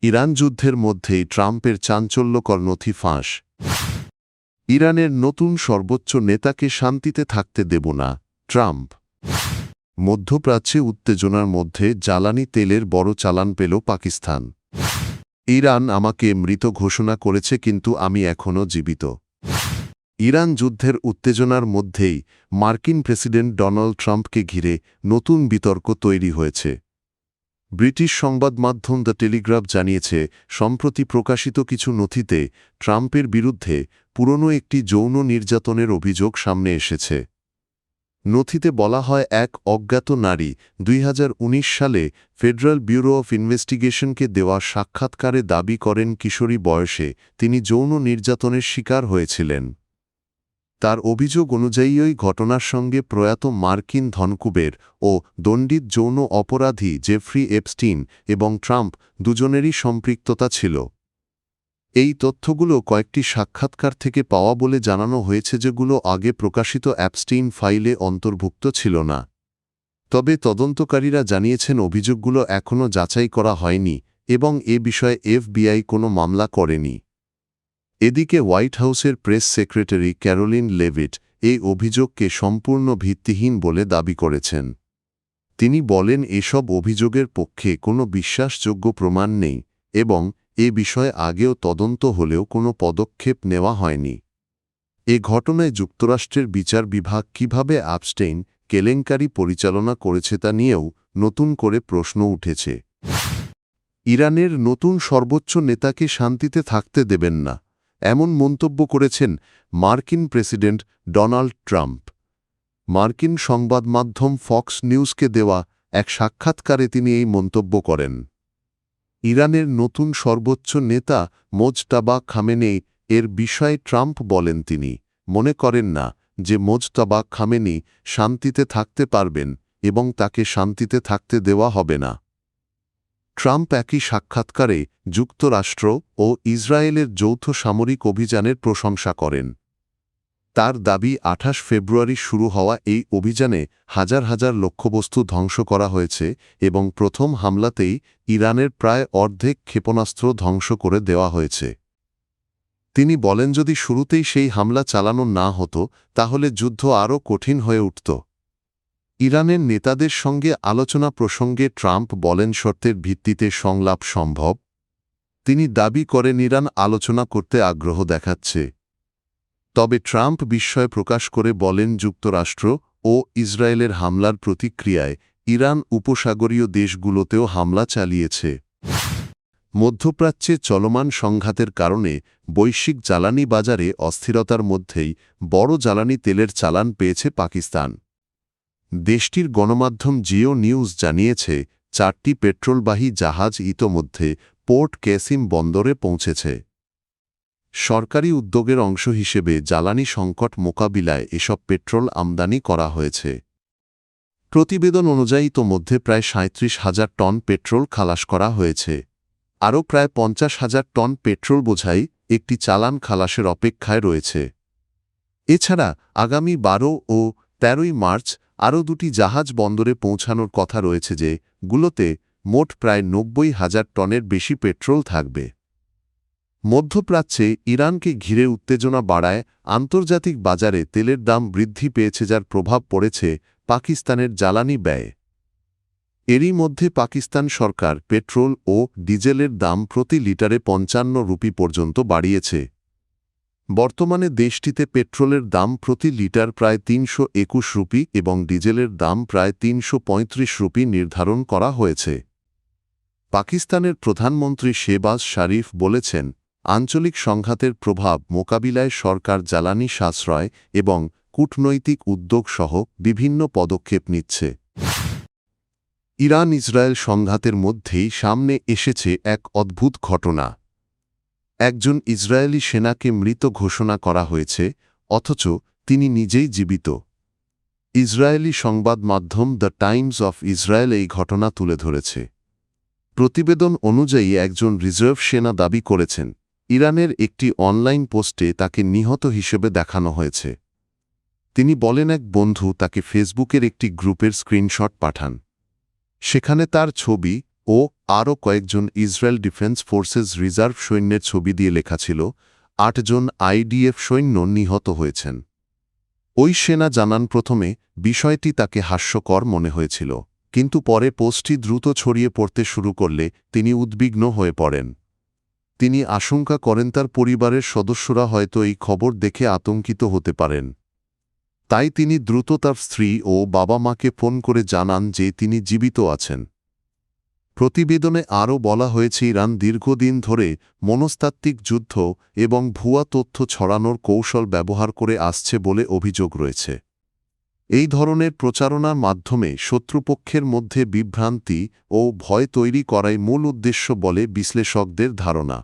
Iran যুদ্ধের মধ্যেই ট্রাম্পের চাঞ্চল্যকর নথি ফাঁস। ইরানের নতুন সর্বোচ্চ নেতাকে শান্তিতে থাকতে দেব না, ট্রাম্প। মধ্যপ্রাচ্যে উত্তেজনার মধ্যে জ্বালানি তেলের বড় চালান পেল পাকিস্তান। ইরান আমাকে মৃত ঘোষণা করেছে, কিন্তু আমি এখনও জীবিত। ইরান যুদ্ধের উত্তেজনার মধ্যেই মার্কিন প্রেসিডেন্ট ডোনাল্ড ট্রাম্পকে ঘিরে নতুন বিতর্ক তৈরি হয়েছে। ব্রিটিশ সংবাদমাধ্যম দ্য টেলিগ্রাফ জানিয়েছে, সম্প্রতি প্রকাশিত কিছু নথিতে ট্রাম্পের বিরুদ্ধে পুরনো একটি যৌন নির্যাতনের অভিযোগ সামনে এসেছে। নথিতে বলা হয়, এক অজ্ঞাত নারী 2019 সালে ফেডারেল ব্যুরো অফ ইনভেস্টিগেশনকে দেওয়া সাক্ষাৎকারে দাবি করেন কিশোরী বয়সে তিনি যৌন নির্যাতনের শিকার হয়েছিলেন। তার অভিযোগ অনুযায়ী ওই ঘটনার সঙ্গে প্রয়াত মার্কিন ধনকুবের ও দণ্ডিত যৌন অপরাধী জেফ্রি এপস্টিন এবং ট্রাম্প দুজনেরই সম্পৃক্ততা ছিল। এই তথ্যগুলো কয়েকটি সাক্ষাৎকার থেকে পাওয়া বলে জানানো হয়েছে, যেগুলো আগে প্রকাশিত অ্যাপস্টিন ফাইলে অন্তর্ভুক্ত ছিল না। তবে তদন্তকারীরা জানিয়েছেন অভিযোগগুলো এখনও যাচাই করা হয়নি এবং এ বিষয়ে এফবিআই কোনো মামলা করেনি। এদিকে হোয়াইট হাউসের প্রেস সেক্রেটারি ক্যারোলিন লেভিট এই অভিযোগকে সম্পূর্ণ ভিত্তিহীন বলে দাবি করেছেন। তিনি বলেন, এসব অভিযোগের পক্ষে কোনো বিশ্বাসযোগ্য প্রমাণ নেই এবং এ বিষয়ে আগেও তদন্ত হলেও কোনো পদক্ষেপ নেওয়া হয়নি। এ ঘটনায় যুক্তরাষ্ট্রের বিচার বিভাগ কিভাবে অ্যাপস্টেইন কেলেঙ্কারি পরিচালনা করেছে তা নিয়েও নতুন করে প্রশ্ন উঠেছে। ইরানের নতুন সর্বোচ্চ নেতাকে শান্তিতে থাকতে দেবেন না, এমন মন্তব্য করেছেন মার্কিন প্রেসিডেন্ট ডোনাল্ড ট্রাম্প। মার্কিন সংবাদমাধ্যম ফক্স নিউজকে দেওয়া এক সাক্ষাৎকারে তিনি এই মন্তব্য করেন। ইরানের নতুন সর্বোচ্চ নেতা মোজতাবা খামেনেই এর বিষয়ে ট্রাম্প বলেন, তিনি মনে করেন না যে মোজতাবা খামেনি শান্তিতে থাকতে পারবেন এবং তাকে শান্তিতে থাকতে দেওয়া হবে না। ট্রাম্প একই সাক্ষাৎকারে যুক্তরাষ্ট্র ও ইসরায়েলের যৌথ সামরিক অভিযানের প্রশংসা করেন। তার দাবি, 28 ফেব্রুয়ারি শুরু হওয়া এই অভিযানে হাজার হাজার লক্ষ্যবস্তু ধ্বংস করা হয়েছে এবং প্রথম হামলাতেই ইরানের প্রায় অর্ধেক ক্ষেপণাস্ত্র ধ্বংস করে দেওয়া হয়েছে। তিনি বলেন, যদি শুরুতেই সেই হামলা চালানো না হতো তাহলে যুদ্ধ আরও কঠিন হয়ে উঠত। ইরানের নেতাদের সঙ্গে আলোচনা প্রসঙ্গে ট্রাম্প বলেন, শর্তের ভিত্তিতে সংলাপ সম্ভব। তিনি দাবি করেন ইরান আলোচনা করতে আগ্রহ দেখাচ্ছে। তবে ট্রাম্প বিস্ময় প্রকাশ করে বলেন, যুক্তরাষ্ট্র ও ইসরায়েলের হামলার প্রতিক্রিয়ায় ইরান উপসাগরীয় দেশগুলোতেও হামলা চালিয়েছে। মধ্যপ্রাচ্যে চলমান সংঘাতের কারণে বৈশ্বিক জ্বালানি বাজারে অস্থিরতার মধ্যেই বড় জ্বালানি তেলের চালান পেয়েছে পাকিস্তান। দেশটির গণমাধ্যম জিও নিউজ জানিয়েছে, 4টি পেট্রোলবাহী জাহাজ ইতোমধ্যে পোর্ট কেসিম বন্দরে পৌঁছেছে। সরকারি উদ্যোগের অংশ হিসেবে জ্বালানি সংকট মোকাবিলায় এসব পেট্রোল আমদানি করা হয়েছে। প্রতিবেদন অনুযায়ী ইতোমধ্যে প্রায় 37,000 টন পেট্রোল খালাস করা হয়েছে। আরও প্রায় 50,000 টন পেট্রোল বোঝাই একটি চালান খালাসের অপেক্ষায় রয়েছে। এছাড়া আগামী 12 ও 13 মার্চ আরও 2টি জাহাজ বন্দরে পৌঁছানোর কথা রয়েছে, যেগুলোতে মোট প্রায় 90,000 টনের বেশি পেট্রোল থাকবে। মধ্যপ্রাচ্যে ইরানকে ঘিরে উত্তেজনা বাড়ায় আন্তর্জাতিক বাজারে তেলের দাম বৃদ্ধি পেয়েছে, যার প্রভাব পড়েছে পাকিস্তানের জ্বালানি ব্যয়ে। এরই মধ্যে পাকিস্তান সরকার পেট্রোল ও ডিজেলের দাম প্রতি লিটারে 55 রুপি পর্যন্ত বাড়িয়েছে। বর্তমানে দেশটিতে পেট্রোলের দাম প্রতি লিটার প্রায় 321 রুপি এবং ডিজেলের দাম প্রায় 335 রুপি নির্ধারণ করা হয়েছে। পাকিস্তানের প্রধানমন্ত্রী শেহবাজ শরীফ বলেছেন, আঞ্চলিক সংঘাতের প্রভাব মোকাবিলায় সরকার জ্বালানি সাশ্রয় এবং কূটনৈতিক উদ্যোগ সহ বিভিন্ন পদক্ষেপ নিচ্ছে। ইরান ইসরায়েল সংঘাতের মধ্যেই সামনে এসেছে এক অদ্ভুত ঘটনা। একজন ইসরায়েলি সেনাকে মৃত ঘোষণা করা হয়েছে, অথচ তিনি নিজেই জীবিত। ইসরায়েলি সংবাদ মাধ্যম দ্য টাইমস অফ ইসরায়েল এই ঘটনা তুলে ধরেছে। প্রতিবেদন অনুযায়ী একজন রিজার্ভ সেনা দাবি করেছেন, ইরানের একটি অনলাইন পোস্টে তাকে নিহত হিসেবে দেখানো হয়েছে। তিনি বলেন, এক বন্ধু তাকে ফেসবুকের একটি গ্রুপের স্ক্রিনশট পাঠান। সেখানে তার ছবি ও আরও কয়েকজন ইসরায়েল ডিফেন্স ফোর্সেস রিজার্ভ সৈন্যের ছবি দিয়ে লেখা ছিল ৮ জন আইডিএফ সৈন্য নিহত হয়েছেন। ওই সেনা জানান প্রথমে বিষয়টি তাকে হাস্যকর মনে হয়েছিল, কিন্তু পরে পোস্টটি দ্রুত ছড়িয়ে পড়তে শুরু করলে তিনি উদ্বিগ্ন হয়ে পড়েন। তিনি আশঙ্কা করেন তার পরিবারের সদস্যরা হয়তো এই খবর দেখে আতঙ্কিত হতে পারেন। তাই তিনি দ্রুত তার স্ত্রী ও বাবা মাকে ফোন করে জানান যে তিনি জীবিত আছেন। প্রতিবেদনে আরও বলা হয়েছে ইরান দীর্ঘদিন ধরে মনস্তাত্ত্বিক যুদ্ধ এবং ভুয়া তথ্য ছড়ানোর কৌশল ব্যবহার করে আসছে বলে অভিযোগ রয়েছে। এই ধরনের প্রচারণার মাধ্যমে শত্রুপক্ষের মধ্যে বিভ্রান্তি ও ভয় তৈরি করাই মূল উদ্দেশ্য বলে বিশ্লেষকদের ধারণা।